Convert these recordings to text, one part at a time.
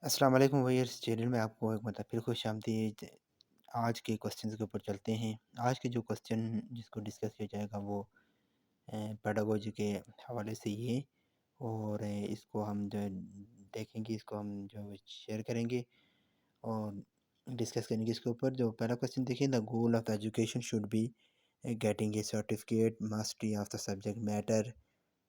अस्सलाम वालेकुम भैया, इस चैनल में आपको एक मतलब फिर खुशामदीद। आज के क्वेश्चंस के ऊपर चलते हैं। आज के जो क्वेश्चन जिसको डिस्कस किया जाएगा वो पेडागोजी के हवाले से ही है। और इसको हम जो है देखेंगे, इसको हम जो है शेयर करेंगे और डिस्कस करेंगे इसके ऊपर। जो पहला क्वेश्चन देखिए, the goal of the education should be getting a certificate, mastery of the subject matter,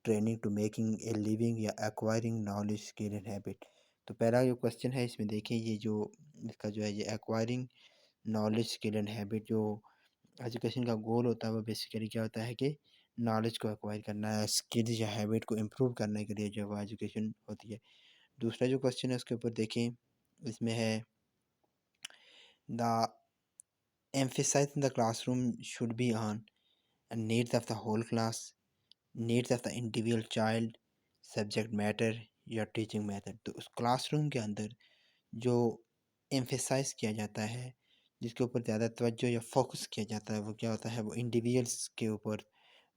training to making a living या acquiring knowledge skill and habit. तो पहला जो क्वेश्चन है इसमें देखिए, ये जो इसका जो है ये acquiring knowledge skill and habit, जो एजुकेशन का गोल होता है वो बेसिकली क्या होता है कि नॉलेज को एक्वायर करना है, स्किल्स या हैबिट को इम्प्रूव करने के लिए जो है वो एजुकेशन होती है। दूसरा जो क्वेश्चन है उसके ऊपर देखें, इसमें है the emphasize in the classroom should be on needs of the whole class, needs of the individual child, subject matter या टीचिंग मेथड। तो उस क्लासरूम के अंदर जो एम्फेसाइज किया जाता है, जिसके ऊपर ज़्यादा तवज्जो या फोकस किया जाता है, वो क्या होता है, वो इंडिविजुअल्स के ऊपर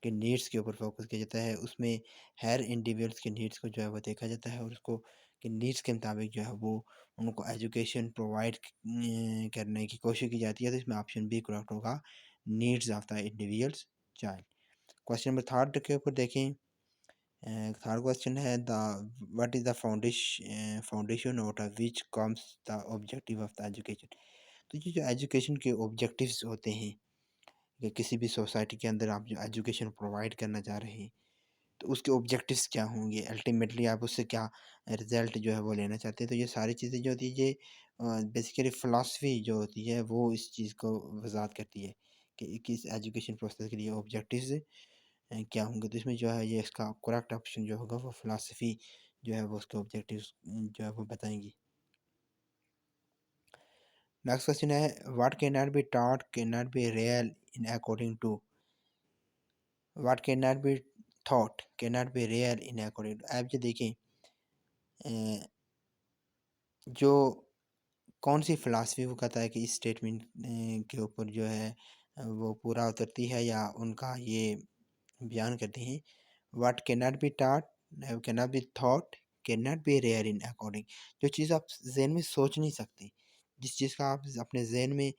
के नीड्स के ऊपर फोकस किया जाता है। उसमें हर इंडिविजुअल्स के नीड्स को जो है वो देखा जाता है और उसको के नीड्स के मुताबिक जो है वो उनको एजुकेशन प्रोवाइड करने की कोशिश की जाती है। तो इसमें ऑप्शन बी करेक्ट होगा, needs of the individuals child. Question number third के ऊपर देखें। थर्ड क्वेश्चन है the what is the foundation out of which comes the objective of the education. तो ये जो एजुकेशन के ऑब्जेक्टिव्स होते हैं कि किसी भी सोसाइटी के अंदर आप जो एजुकेशन प्रोवाइड करना चाह रहे हैं, तो उसके ऑब्जेक्टिव्स क्या होंगे, अल्टीमेटली आप उससे क्या रिजल्ट जो है वो लेना चाहते हैं। तो ये सारी चीज़ें जो होती है ये बेसिकली फ़िलासफ़ी जो होती है वो इस चीज़ को वज़ाहत करती है कि किस एजुकेशन प्रोसेस के लिए ऑब्जेक्टिव्स क्या होंगे। तो इसमें जो है ये इसका करेक्ट ऑप्शन जो होगा वो फ़िलासफ़ी जो है वो उसके ऑब्जेक्टिव्स जो है वो बताएँगी। नेक्स्ट क्वेश्चन है what can not be taught can not be real in according to, what can not be thought can not be real in according to. आप जो देखें जो कौन सी फ़िलासफ़ी वो कहता है कि इस स्टेटमेंट के ऊपर जो है वो पूरा उतरती है या उनका ये बयान करते हैं। What can not be taught can not be thought can not be rare in according. जो चीज़ आप ज़हन में सोच नहीं सकते, जिस चीज़ का आप अपने ज़हन में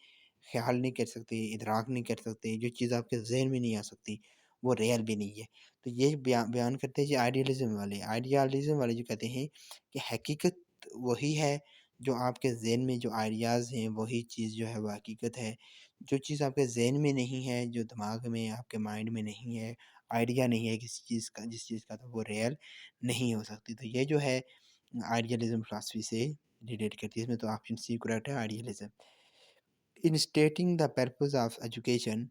ख़्याल नहीं कर सकते, इदराक नहीं कर सकते, जो चीज़ आपके ज़हन में नहीं आ सकती, वो रेयर भी नहीं है। तो ये बयान करते हैं जी आइडियलिज़्म वाले। आइडियलिज़्म वाले जो कहते हैं कि हकीकत वही है, जो आपके ज़हन में जो आइडियाज़ हैं वही चीज़ जो है वो हकीकत है। जो चीज़ आपके ज़हन में नहीं है, जो दिमाग में आपके माइंड में नहीं है, आइडिया नहीं है किसी चीज़ का, जिस चीज़ का, तो वो रियल नहीं हो सकती। तो ये जो है आइडियलिज़्म फ़िलॉसफ़ी से रिलेट करती है। इसमें तो ऑप्शन सी करेक्ट है, idealism. In stating the purpose of education,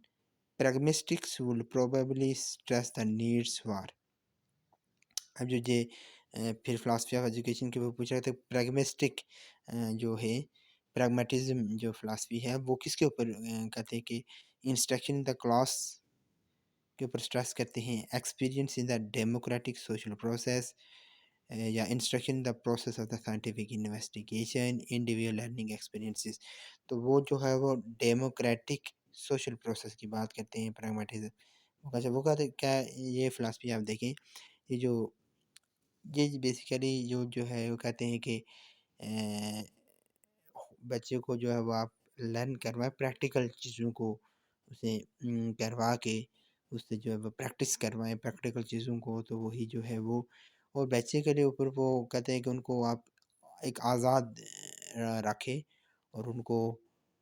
pragmatists will probably stress the needs for। अब जो ये फिर फ़िलॉसफ़ी ऑफ एजुकेशन के वो पूछ रहे थे, pragmatic जो है pragmatism जो फ़िलॉसफ़ी है वो किसके ऊपर कहते हैं कि इंस्ट्रक्शन इन द क्लास के ऊपर स्ट्रेस करते हैं, experience in the democratic social process या instruction in the process of the scientific investigation, individual learning experiences. तो वो जो है वो डेमोक्रेटिक सोशल प्रोसेस की बात करते हैं प्रैग्मैटिज्म। अच्छा वो कहते क्या, ये फ़िलॉसफ़ी आप देखें, ये जो ये बेसिकली जो है वो कहते हैं कि अ, बच्चे को जो है वो आप लर्न करवाएँ प्रैक्टिकल चीज़ों को, उसे करवा के उससे जो है वो प्रैक्टिस करवाएँ प्रैक्टिकल चीज़ों को, तो वही जो है वो। और बच्चे के लिए ऊपर वो कहते हैं कि उनको आप एक आज़ाद रखें और उनको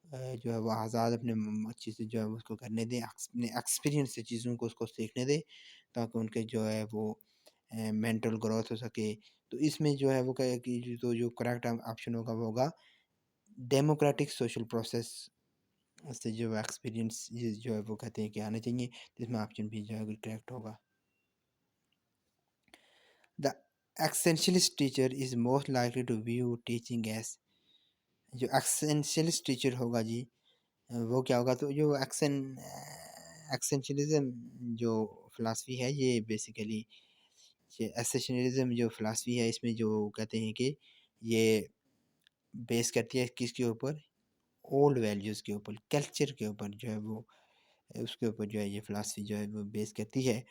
जो है वो आज़ाद अपने अच्छे से जो है उसको करने दें, अपने एक्सपीरियंस से चीज़ों को उसको सीखने दें, ताकि उनके जो है वो मेंटल ग्रोथ हो सके। तो इसमें जो है वो कहे कि तो जो करेक्ट ऑप्शन होगा वो होगा डेमोक्रेटिक सोशल प्रोसेस से जो एक्सपीरियंस ये जो है वो कहते हैं कि आना चाहिए। जिसमें ऑप्शन बी जो है करेक्ट होगा। The existentialist teacher is most likely to view teaching as. जो एक्सेंशियलिस्ट टीचर होगा जी वो क्या होगा, तो जो एक्सेंशियलिज्म जो फ़िलासफ़ी है ये बेसिकली ये एसेशनलिज्म जो फ़िलासफ़ी है इसमें जो कहते हैं कि ये बेस करती है किसके ऊपर, ओल्ड वैल्यूज़ के ऊपर, कल्चर के ऊपर जो है वो उसके ऊपर जो है ये फ़िलासफ़ी जो है वो बेस करती है।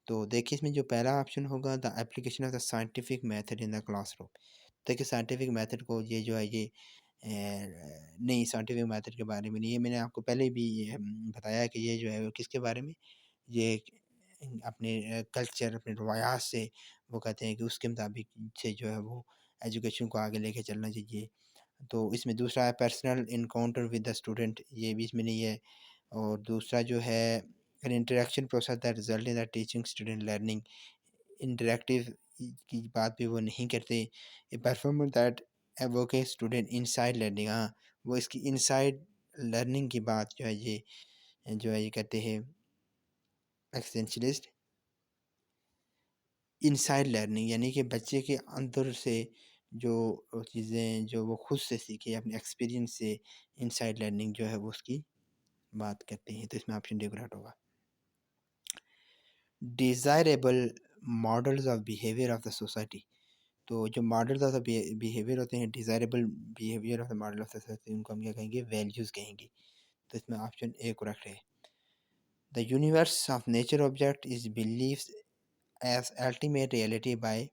तो देखिए इसमें जो पहला ऑप्शन होगा the application of the scientific method in the classroom. देखिए साइंटिफिक मेथड को ये जो है ये नहीं, साइंटिफिक मेथड के बारे में नहीं है। मैंने आपको पहले भी बताया कि ये जो है वो किसके बारे में, ये अपने कल्चर, अपने रवायात से वो कहते हैं कि उसके मुताबिक से जो है वो एजुकेशन को आगे लेके चलना चाहिए। तो इसमें दूसरा है personal encounter with the student, ये भी इसमें नहीं है। और दूसरा जो है an interaction process that result in the teaching student learning, interactive की बात भी वो नहीं करते। A performance that evoke student inside learning, हाँ, वो इसकी इनसाइड लर्निंग की बात जो है ये कहते हैं एक्सटेंशनिस्ट। इनसाइड लर्निंग यानी कि बच्चे के अंदर से जो चीज़ें जो वो खुद से सीखे अपने एक्सपीरियंस से, इनसाइड लर्निंग जो है वो उसकी बात करते हैं। तो इसमें ऑप्शन डी करेक्ट होगा। Desirable models of behaviour of the society, तो जो मॉडल्स ऑफ द बिहेवियर होते हैं, desirable behaviour of the model of the society, उनको हम क्या कहेंगे, वैल्यूज़ कहेंगे। तो इसमें ऑप्शन ए करेक्ट है। The universe of nature object is believes as ultimate reality by,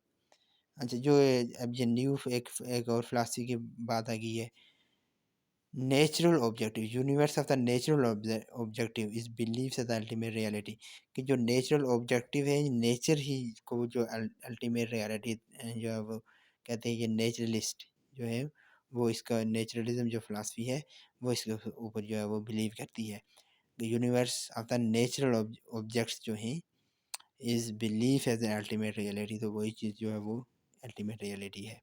अच्छा जो अब ये न्यू एक और फिलॉसफी की बात आ गई है, natural objective, universe of the natural objective is believes as ultimate reality, कि जो नेचुरल ऑब्जेक्टिव है नेचर ही को जो अल्टीमेट रियलिटी जो है वो कहते हैं, ये नेचुरलिस्ट जो है वो इसका नेचुरलिज्म जो फिलॉसफी है वो इसके ऊपर जो है वो बिलीव करती है। Universe of the natural objects जो हैं is belief as an ultimate reality, तो वही चीज़ जो है वो अल्टीमेट रियलिटी है।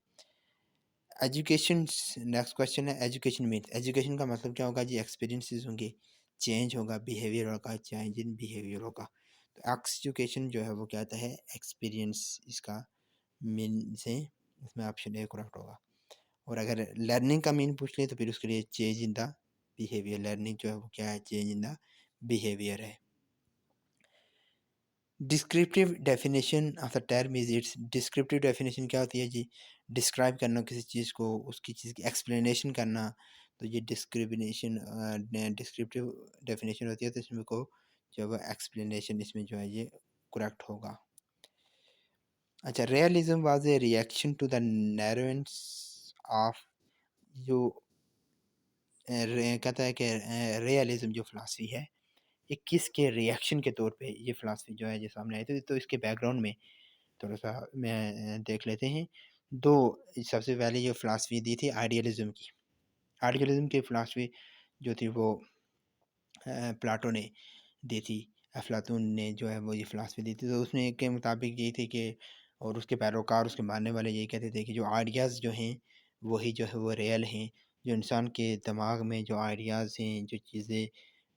एजुकेशन, नेक्स्ट क्वेश्चन है एजुकेशन मीन्स, एजुकेशन का मतलब क्या होगा जी, एक्सपीरियंसेस होंगे, चेंज होगा, बिहेवियर होगा, चेंज इन बिहेवियर होगा। तो एजुकेशन जो है वो क्या होता है, एक्सपीरियंस इसका मीन से, इसमें ऑप्शन ए करेक्ट होगा। और अगर लर्निंग का मीन पूछ ले तो फिर उसके लिए change in the behaviour, learning जो है वो क्या है, चेंज इन द बिहेवियर है। Descriptive definition of the term is it's, descriptive definition क्या होती है जी, डिस्क्राइब करना किसी चीज़ को, उसकी चीज़ की एक्सप्लेनेशन करना, तो ये डिस्क्रिमिनेशन डिस्क्रिप्टिव डेफिनेशन होती है। तो इसमें को जो है एक्सप्लेनेशन इसमें जो है ये करेक्ट होगा। अच्छा, realism was a reaction to the narrowness of, जो कहता है कि रियलिज्म जो फिलासफी है ये किसके रिएक्शन के तौर पे ये फिलासफी जो है ये सामने आई थी। तो इसके बैकग्राउंड में थोड़ा-सा मैं देख लेते हैं। 2 सबसे पहले जो फ़िलॉसफ़ी दी थी आइडियलिज़्म की। आइडियलिज़्म की फ़िलॉसफ़ी जो थी वो प्लाटो ने दी थी। अफ़लातून ने जो है वो ये फ़िलॉसफ़ी दी थी। तो उसमें के मुताबिक यही थी कि, और उसके पैरोकार, उसके मानने वाले यही कहते थे कि जो आइडियाज़ जो हैं वही जो है वो रियल हैं। जो इंसान के दिमाग में जो आइडियाज़ हैं, जो चीज़ें,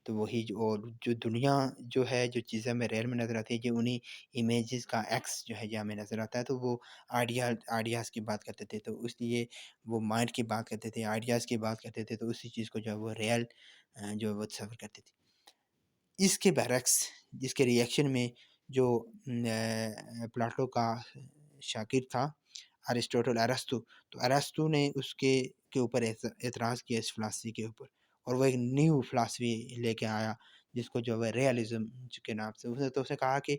तो वही जो, और जो दुनिया जो है, जो चीज़ें हमें रियल में नज़र आती है, जो उन्हीं इमेजेस का एक्स जो है ये हमें नज़र आता है। तो वो आइडियाज़ की बात करते थे, तो इसलिए वो माइंड की बात करते थे, आइडियाज़ की बात करते थे, तो उसी चीज़ को जो है वो रियल जो है वो तस्वर करते थे। इसके बरक्स, जिसके रिएक्शन में जो प्लाटो का शागिर्द था अरिस्टोटल, अरस्तू, तो अरस्तू ने उसके के ऊपर एतराज़ किया इस फ़िलॉसफ़ी के ऊपर, और वो एक न्यू फ़िलॉसफ़ी लेके आया जिसको जो है रियलिज़्म के नाम से, उसने तो उसे कहा कि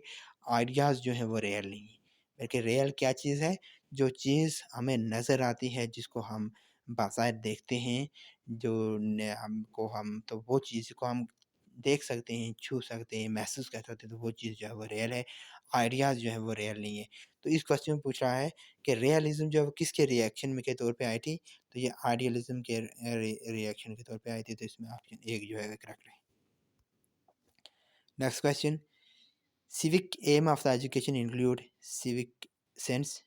आइडियाज़ जो हैं वो रियल नहीं है, बल्कि रियल क्या चीज़ है, जो चीज़ हमें नज़र आती है, जिसको हम बाज़ाहिर देखते हैं, जो न हमको हम तो वो चीज़ को हम देख सकते हैं, छू सकते हैं, महसूस कर सकते हैं, तो वो चीज़ जो है वो रियल है। आइडियाज़ जो है वो रियल नहीं है। तो इस क्वेश्चन में पूछ रहा है कि रियलिज़्म जो है वो किसके रिएक्शन में के तौर पे आई थी? तो ये आइडियलिज़्म के रिएक्शन के तौर पे आई थी। तो इसमें ऑप्शन ए जो है करेक्ट है। Next question, civic aim of the education include civic sense,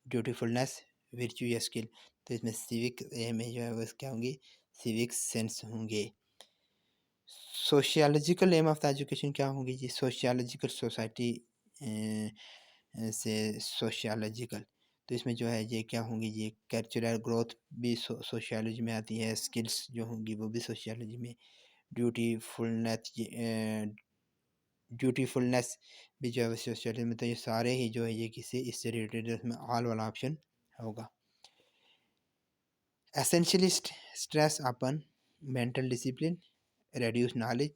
dutifulness, virtue या स्किल। तो इसमें सिविक एम में जो है वो क्या होंगी? सिविक सेंस होंगे। Sociological aim of the education क्या होंगी जी? सोशियोलॉजिकल सोसाइटी से सोशियोलॉजिकल, तो इसमें जो है ये क्या होंगी जी? कल्चरल ग्रोथ भी सोशियोलॉजी में आती है, स्किल्स जो होंगी वो भी सोशियोलॉजी में, ड्यूटीफुलनेस ड्यूटीफुलनेस भी जो है सोशियोलॉजी में, तो ये सारे ही जो है ये किसी इससे रिलेटेड, इसमें ऑल वाला ऑप्शन होगा। Essentialist stress upon mental discipline, reduce knowledge,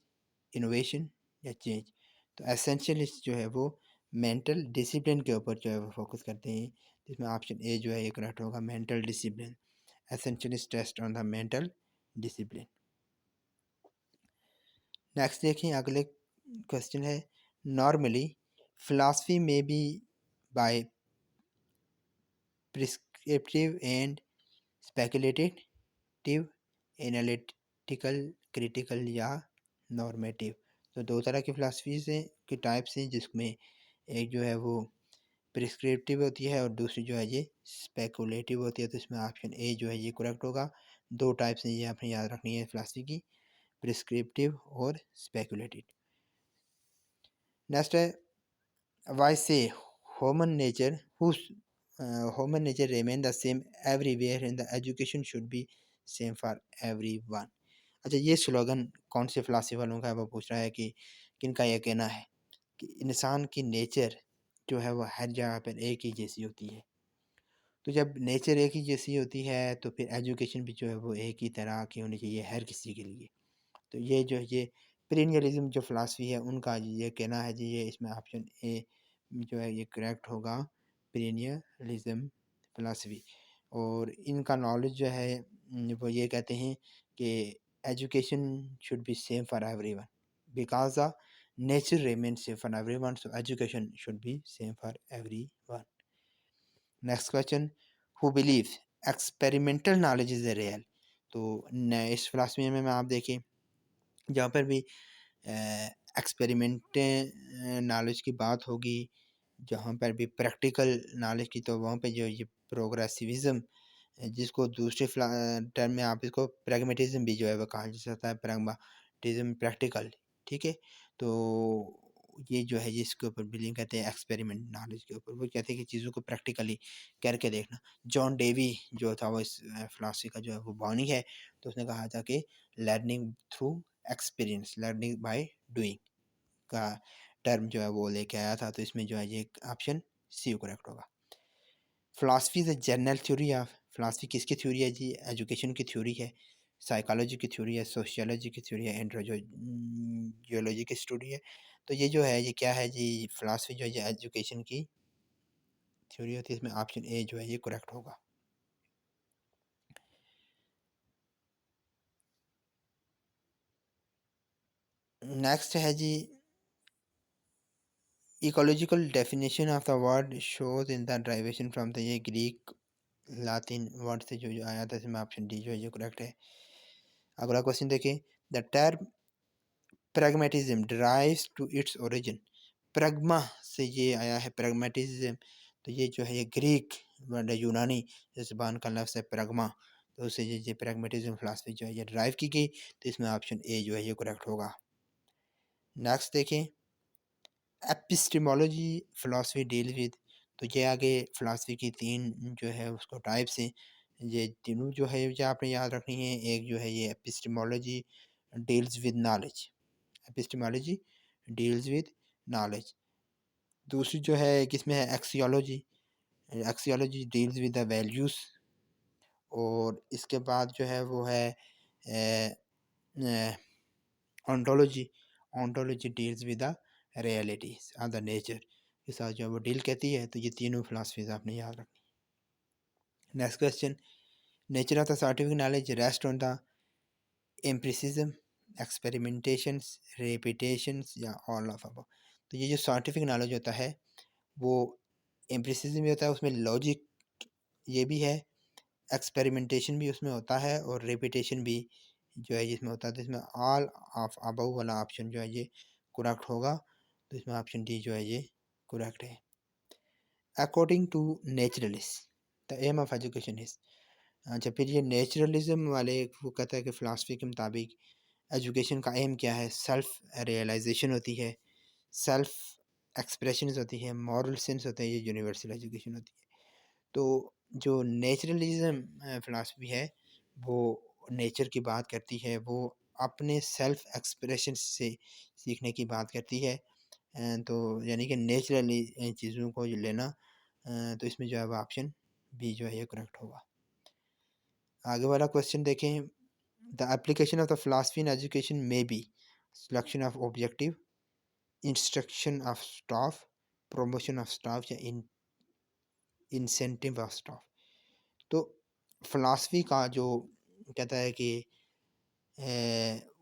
innovation या चेंज। तो एसेंशियलिस्ट जो है वो मेंटल डिसिप्लिन के ऊपर जो है वो फोकस करते हैं, इसमें ऑप्शन ए जो है ये करेक्ट होगा, mental discipline, essentialist test on the mental discipline. Next देखिए अगले क्वेश्चन है, नॉर्मली फिलासफी में be by prescriptive and speculative, analytical, critical या नॉर्मेटिव। तो दो तरह की फिलासफीज हैं की टाइप्स हैं, जिसमें एक जो है वो प्रिस्क्रिप्टिव होती है और दूसरी जो है ये स्पेकुलेटिव होती है। तो इसमें ऑप्शन ए जो है ये करेक्ट होगा। दो टाइप्स हैं ये आपने याद रखनी है फिलासफी की, प्रिस्क्रिप्टिव और स्पेकुलेटिव। नेक्स्ट है, वाई से human nature whose human nature remain the same everywhere and the education should be same for everyone. अच्छा, ये स्लोगन कौन से फिलासफी वालों का है, वो पूछ रहा है कि किनका ये कहना है कि इंसान की नेचर जो है वो हर जगह पर एक ही जैसी होती है। तो जब नेचर एक ही जैसी होती है तो फिर एजुकेशन भी जो है वो एक ही तरह की होनी चाहिए हर किसी के लिए। तो ये जो है ये पेरेनियलिज्म जो फ़िलासफ़ी है उनका ये कहना है जी, ये इसमें ऑप्शन ए जो है ये करेक्ट होगा, पेरेनियलिज्म फ़िलासफ़ी। और इनका नॉलेज जो है वो ये कहते हैं कि education should be same for everyone because the nature remains same for everyone, so education should be same for everyone. Next question, who believe experimental knowledge is real. तो इस फिलासफी में आप देखिए जहाँ पर भी एक्सपेरिमेंट नॉलेज की बात होगी, जहाँ पर भी प्रैक्टिकल नॉलेज की, तो वहाँ पे जो ये प्रोग्रेसिविज़म जिसको दूसरे टर्म में आप इसको प्रैग्मेटिज्म भी जो है वो कहा जा सकता है, प्रैग्माटिज्म प्रैक्टिकल, ठीक है। तो ये जो है जिसके ऊपर बिलीव करते हैं एक्सपेरिमेंट नॉलेज के ऊपर, वो कहते हैं कि चीज़ों को प्रैक्टिकली करके देखना। जॉन डेवी जो था वो इस फिलासफी का जो है वो बानी है। तो उसने कहा था कि learning through experience, learning by doing का टर्म जो है वो लेके आया था। तो इसमें जो है ये ऑप्शन सी करेक्ट होगा। Philosophy is a general theory of, philosophy किसकी थ्योरी है जी? एजुकेशन की थ्योरी है, साइकोलॉजी की थ्योरी है, सोशियोलॉजी की थ्योरी है, जियोलॉजी की स्टडी है। तो ये जो है ये क्या है जी? फिलासफी जो है ये एजुकेशन की थ्योरी होती है। इसमें ऑप्शन ए जो है ये करेक्ट होगा। नेक्स्ट है जी, ecological definition of the word shows in the derivation from the, ये ग्रीक लातिन वर्ड से जो आया था। इसमें ऑप्शन डी जो है ये करेक्ट है। अगला क्वेश्चन देखिए, the term pragmatism derives to its origin, pragma से ये आया है प्रैग्मेटिज्म। तो ये जो है ये ग्रीक वर्ड है, यूनानी ज़बान का लफ्ज़ है प्रग्मा। तो उससे ये प्रैग्मेटिज्म फिलासफी जो है ये ड्राइव की गई। तो इसमें ऑप्शन ए जो है ये करेक्ट होगा। नेक्स्ट देखें, एपिस्टेमोलॉजी फिलासफी डील विद। तो ये आगे फिलासफी की तीन जो है उसको टाइप्स हैं। ये तीनों जो है ये आपने याद रखनी है। एक जो है ये epistemology deals with knowledge, epistemology deals with knowledge. दूसरी जो है किसमें है, axiology, axiology deals with the values. और इसके बाद जो है वो है ontology, ontology deals with the realities of the nature के साथ जो है वो डील कहती है। तो ये तीनों फिलासफीज आपने याद रखनी। Next question, nature of the scientific knowledge rest on the empiricism, experimentations, repetitions या ऑल ऑफ अबव। तो ये जो साइंटिफिक नॉलेज होता है वो एम्पिरिसिज्म भी होता है, उसमें लॉजिक ये भी है, एक्सपेरिमेंटेशन भी उसमें होता है और रिपीटेशन भी जो है जिसमें होता है। तो इसमें ऑल ऑफ अबव वाला ऑप्शन जो है ये करेक्ट होगा। तो इसमें ऑप्शन डी जो है ये करेक्ट है। According to naturalist the aim of education is. अच्छा, फिर ये नेचुरलिज्म वाले वो कहता है कि फ़िलासफ़ी के मुताबिक एजुकेशन का एम क्या है? सेल्फ रियलाइजेशन होती है, सेल्फ एक्सप्रेशंस होती है, मॉरल सेंस होता है, ये यूनिवर्सल एजुकेशन होती है। तो जो नेचुरलिज्म फ़िलासफ़ी है वो नेचर की बात करती है, वो अपने सेल्फ एक्सप्रेशन से सीखने की बात करती है। तो यानी कि नेचुरली चीज़ों को जो लेना, तो इसमें जो है वो ऑप्शन बी जो है ये करेक्ट होगा। आगे वाला क्वेश्चन देखें, the application of the philosophy in education में be selection of objective, instruction of staff, promotion of staff या इंसेंटिव ऑफ स्टाफ। तो फ़िलासफ़ी का जो कहता है कि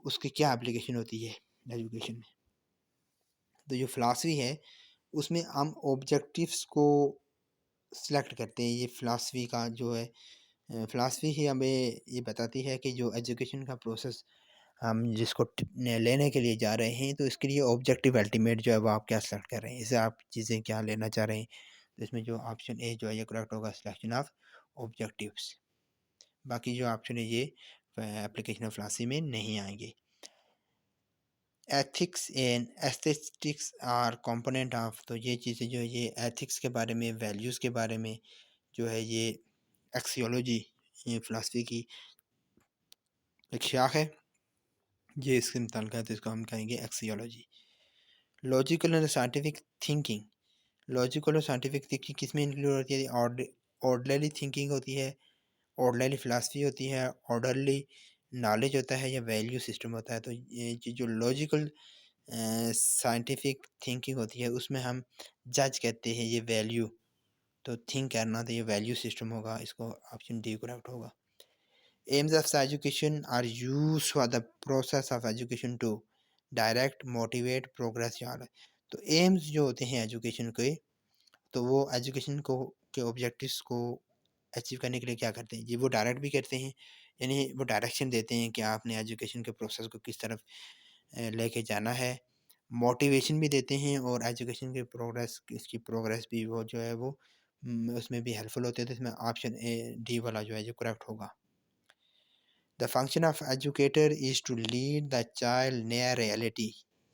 उसकी क्या एप्लीकेशन होती है एजुकेशन में। तो जो फ़िलासफ़ी है उसमें हम ऑब्जेक्टिव्स को सिलेक्ट करते हैं। ये फ़िलासफ़ी का जो है फ़िलासफ़ी ही हमें ये बताती है कि जो एजुकेशन का प्रोसेस हम जिसको लेने के लिए जा रहे हैं, तो इसके लिए ऑब्जेक्टिव अल्टीमेट जो है वो आप क्या सेलेक्ट कर रहे हैं, इससे आप चीज़ें क्या लेना चाह रहे हैं। तो इसमें जो ऑप्शन ए जो है ये करेक्ट होगा, सिलेक्शन ऑफ ऑब्जेक्टिव्स। बाकी जो ऑप्शन है ये एप्लीकेशन ऑफ फ़िलासफ़ी में नहीं आएंगे। Ethics and aesthetics R component of, तो ये चीज़ें जो है ये एथिक्स के बारे में, वैल्यूज़ के बारे में जो है ये एक्सियोलॉजी ये फ़िलासफ़ी की एक शाख है। ये इसके मुताल्लिक़ इसको हम कहेंगे axiology. Logical and scientific thinking, logical और साइंटिफिक थिंकिंग किस में इंक्लूड होती है? ऑर्डरली थिंकिंग होती है, ऑर्डरली फ़िलासफ़ी होती है, ऑर्डरली नॉलेज होता है या वैल्यू सिस्टम होता है। तो ये जो लॉजिकल साइंटिफिक थिंकिंग होती है उसमें हम जज कहते हैं ये वैल्यू, तो थिंक करना तो ये वैल्यू सिस्टम होगा, इसको ऑप्शन डी करेक्ट होगा। Aims of education are use for the process of education to direct motivate progress यार। तो एम्स जो होते हैं एजुकेशन के, तो वो एजुकेशन को के ऑब्जेक्टिव्स को अचीव करने के लिए क्या करते हैं जी, वो डायरेक्ट भी करते हैं, यानी वो डायरेक्शन देते हैं कि आपने एजुकेशन के प्रोसेस को किस तरफ लेके जाना है। मोटिवेशन भी देते हैं और एजुकेशन के प्रोग्रेस इसकी प्रोग्रेस भी वो जो है वो उसमें भी हेल्पफुल होते हैं। तो इसमें ऑप्शन ए डी वाला जो है जो करेक्ट होगा। The function of educator is to lead the child near reality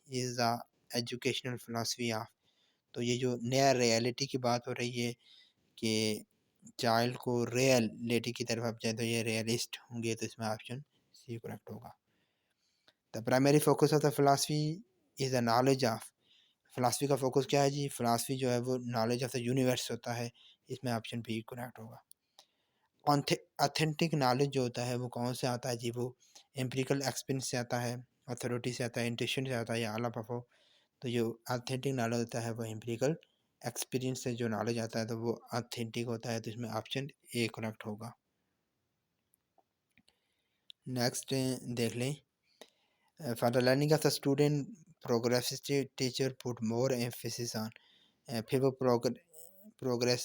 is the educational philosophy of. तो ये जो नियर रियलिटी की बात हो रही है कि चाइल्ड को रियलिटी की तरफ आप जाए तो ये रियलिस्ट होंगे, तो इसमें ऑप्शन सी करेक्ट होगा। The primary focus of the philosophy is the knowledge of. Philosophy का फोकस क्या है जी? फिलासफी जो है वो नॉलेज ऑफ द यूनिवर्स होता है, इसमें ऑप्शन बी करेक्ट होगा। ऑथेंटिक नॉलेज जो होता है वो कौन से आता है जी? वो एम्पिरिकल एक्सपीरियंस से आता है, अथॉरिटी से आता है, इंट्यूशन से आता है या ऑल ऑफ। तो जो ऑथेंटिक नॉलेज होता है वो एम्पिरिकल एक्सपीरियंस से जो नॉलेज आता है तो वो ऑथेंटिक होता है, तो इसमें ऑप्शन ए करेक्ट होगा। नेक्स्ट देख लें, for the learning of the student progress teacher put more emphasis on. फिर वो प्रोग्रेस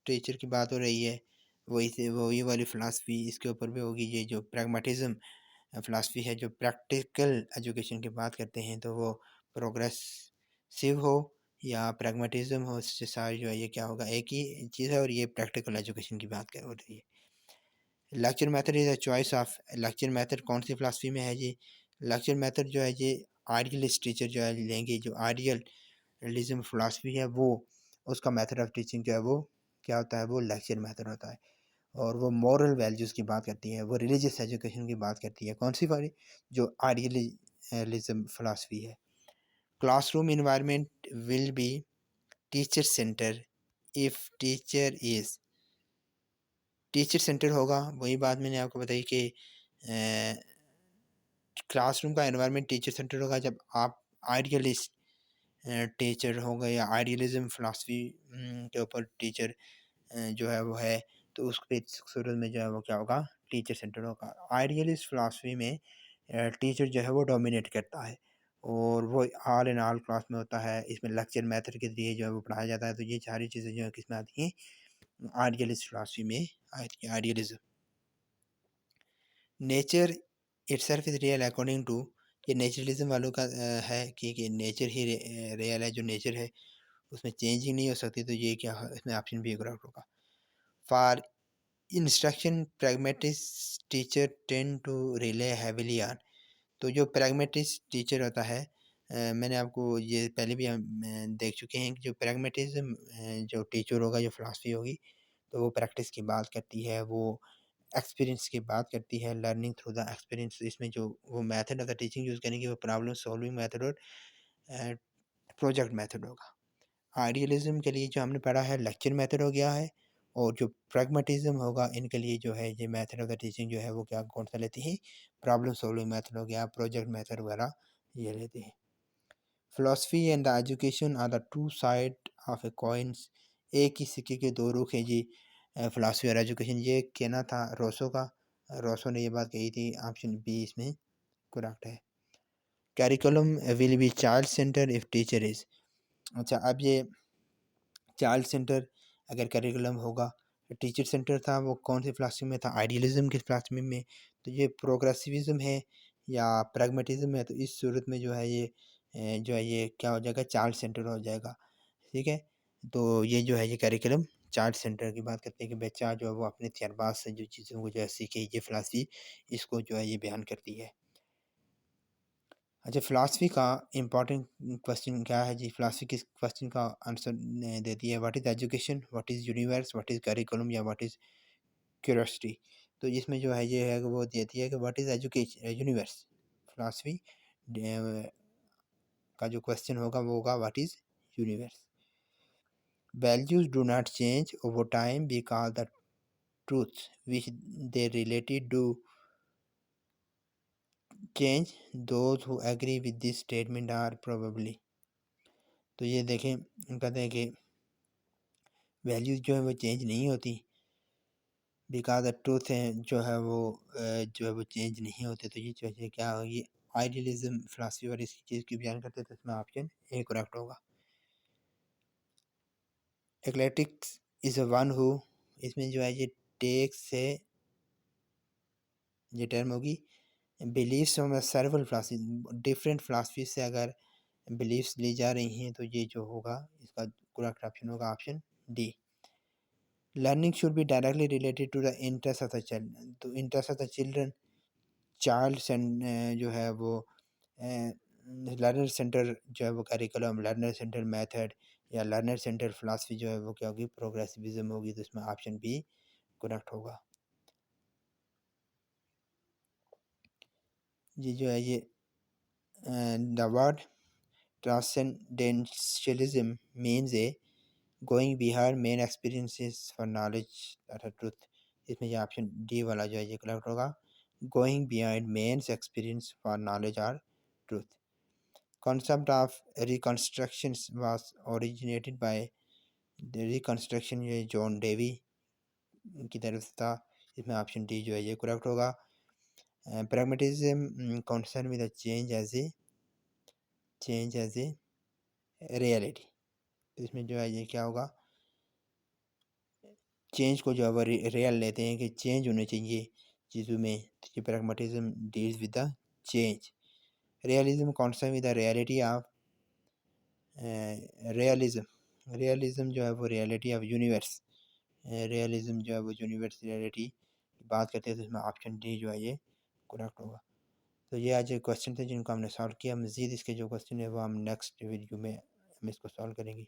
टीचर की बात हो रही है, वही से वही वाली फ़िलासफ़ी इसके ऊपर भी होगी। ये जो प्रैग्मेटिज़्म फ़िलासफ़ी है जो प्रैक्टिकल एजुकेशन की बात करते हैं, तो वो प्रोग्रेसिव हो या प्रैग्मेटिज़्म हो, इससे सारी जो है ये क्या होगा, एक ही चीज़ है और ये प्रैक्टिकल एजुकेशन की बात कर हो रही है। Lecture method is a choice of, lecture method कौन सी फ़िलासफ़ी में है जी? लेक्चर मेथड जो है ये आइडियलिस्ट टीचर जो है लेंगे, जो आइडियलिज़्म फ़िलासफ़ी है वो उसका मेथड ऑफ टीचिंग जो है वो क्या होता है, वो लेक्चर मेथड होता है। और वो मॉरल वैल्यूज़ की बात करती है, वो रिलीजियस एजुकेशन की बात करती है। कौन सी वाली? जो आइडियलिज़्म फ़िलासफ़ी है। Classroom environment will be teacher centre if teacher is, teacher centre होगा, वही बात मैंने आपको बताई कि क्लासरूम का एनवायरनमेंट टीचर सेंटर होगा जब आप आइडियलिस्ट टीचर होगा या आइडियलिज़्म फ़िलासफ़ी के ऊपर टीचर जो है वो है, तो उसके सूरत में जो है वो क्या होगा, टीचर सेंटर होगा। आइडियलिस्ट फ़िलासफ़ी में टीचर जो है वो डोमिनेट करता है और वो ऑल इन ऑल क्लास में होता है। इसमें लेक्चर मेथड के ज़रिए जो है वो पढ़ाया जाता है। तो ये सारी चीज़ें जो है किसमें आती हैं? आइडियलिस्ट फ़िलासफ़ी में आती है, idealism. Nature itself is real according to, ये नेचरलिज़्म वालों का है कि नेचर ही रियल है, जो नेचर है उसमें चेंजिंग नहीं हो सकती। तो ये क्या है? इसमें ऑप्शन बी करेक्ट होगा। For instruction pragmatist teacher tend to rely heavily on. तो जो प्रैग्मेटिस्ट टीचर होता है मैंने आपको ये पहले भी हम देख चुके हैं कि जो प्रैग्मेटिज्म जो टीचर होगा, जो फिलासफी होगी, तो वो प्रैक्टिस की बात करती है, वो एक्सपीरियंस की बात करती है, लर्निंग थ्रू द एक्सपीरियंस। इसमें जो वो method of the teaching use करेंगे वो प्रॉब्लम सॉल्विंग मेथड और प्रोजेक्ट मेथड होगा। आइडियलिज़्म के लिए जो हमने पढ़ा है लेक्चर मेथड हो गया है, और जो प्रैग्मेटिज़्म होगा इनके लिए जो है ये मेथड ऑफ द टीचिंग जो है वो क्या कौन सा लेती है? प्रॉब्लम सॉल्विंग मेथड हो गया, प्रोजेक्ट मेथड वगैरह ये लेते हैं। Philosophy and the education are the two side of a coins एक ही सिक्के के दो रुख हैं जी, फिलासफी और एजुकेशन। ये कहना था रोसो का, रोसो ने ये बात कही थी। ऑप्शन बी इसमें करेक्ट है। Curriculum will be child centre if teacher is. अच्छा, अब ये चाइल्ड सेंटर अगर करिकुलम होगा, टीचर सेंटर था, वो कौन सी फिलासफी में था? आइडियलिज्म की फिलासफी में। तो ये प्रोग्रेसिविज्म है या प्रैग्मेटिज्म है? तो इस सूरत में जो है ये जो है ये क्या हो जाएगा? चाइल्ड सेंटर हो जाएगा। ठीक है, तो ये जो है ये करिकुलम चाइल्ड सेंटर की बात करते हैं कि बच्चा जो है वो अपने तजर्बात से जो चीज़ों को जो है सीखे, ये फिलासफी इसको जो है ये बयान करती है। अच्छा, फ़िलासफ़ी का इम्पोर्टेंट क्वेश्चन क्या है जी? फ़िलासफ़ी किस क्वेश्चन का आंसर देती है? What is education, what is universe, what is curriculum या व्हाट इज़ क्यूरियोसिटी? तो इसमें जो है ये है कि वो देती है कि व्हाट इज़ यूनिवर्स। फ़िलासफ़ी का जो क्वेश्चन होगा वो होगा what is universe. Values do not change over time because the truths which they related do change. Those who agree with this statement are probably. तो ये देखें, कहते हैं कि वैल्यूज़ जो है वो चेंज नहीं होती, बिकॉज़ द ट्रूथ है जो है वो जो है वो चेंज नहीं होते। तो ये जो है क्या होगी? आइडियलिज्म फिलासफी और इस चीज़ की बयान करते हैं, तो इसमें ऑप्शन ए करेक्ट होगा। Eclectics is a one who, इसमें जो है ये टेक्स से ये टर्म होगी believes from several philosophy. Different philosophy से अगर बिलीव्स ली जा रही हैं तो ये जो होगा इसका करेक्ट ऑप्शन होगा option D. Learning should be directly related to the interest of the child. तो interest of the children, child जो है वो लर्नर सेंटर जो है वो करिकुलम, लर्नर सेंटर मेथड या लर्नर सेंटर फिलासफी जो है वो क्या होगी? प्रोग्रेसिविज्म होगी। तो इसमें ऑप्शन बी करेक्ट होगा। ये जो है ये the word transcendentalism means a going behind men experiences for knowledge और ट्रुथ। इसमें ये ऑप्शन डी वाला जो है ये करेक्ट होगा। Going behind men experience for knowledge और truth. concept of reconstruction was originated by the reconstruction, ये जॉन डेवी की तरफ से था। इसमें ऑप्शन डी जो है ये करेक्ट होगा। pragmatism concern with the change as a reality। तो इसमें जो है ये क्या होगा? चेंज को जो है वो रियल लेते हैं कि चेंज होने चाहिए चीज़ों में। तो ये pragmatism deals with the change। realism concern with the reality of realism, realism जो है वो रियलिटी ऑफ यूनिवर्स। रियलिज्म जो है वो यूनिवर्स रियलिटी की बात करते हैं, तो इसमें ऑप्शन डी जो है ये करेक्ट होगा। तो ये आज क्वेश्चन थे जिनको हमने सॉल्व किया। मज़ीद इसके जो क्वेश्चन है वो हम नेक्स्ट वीडियो में हम इसको सॉल्व करेंगे।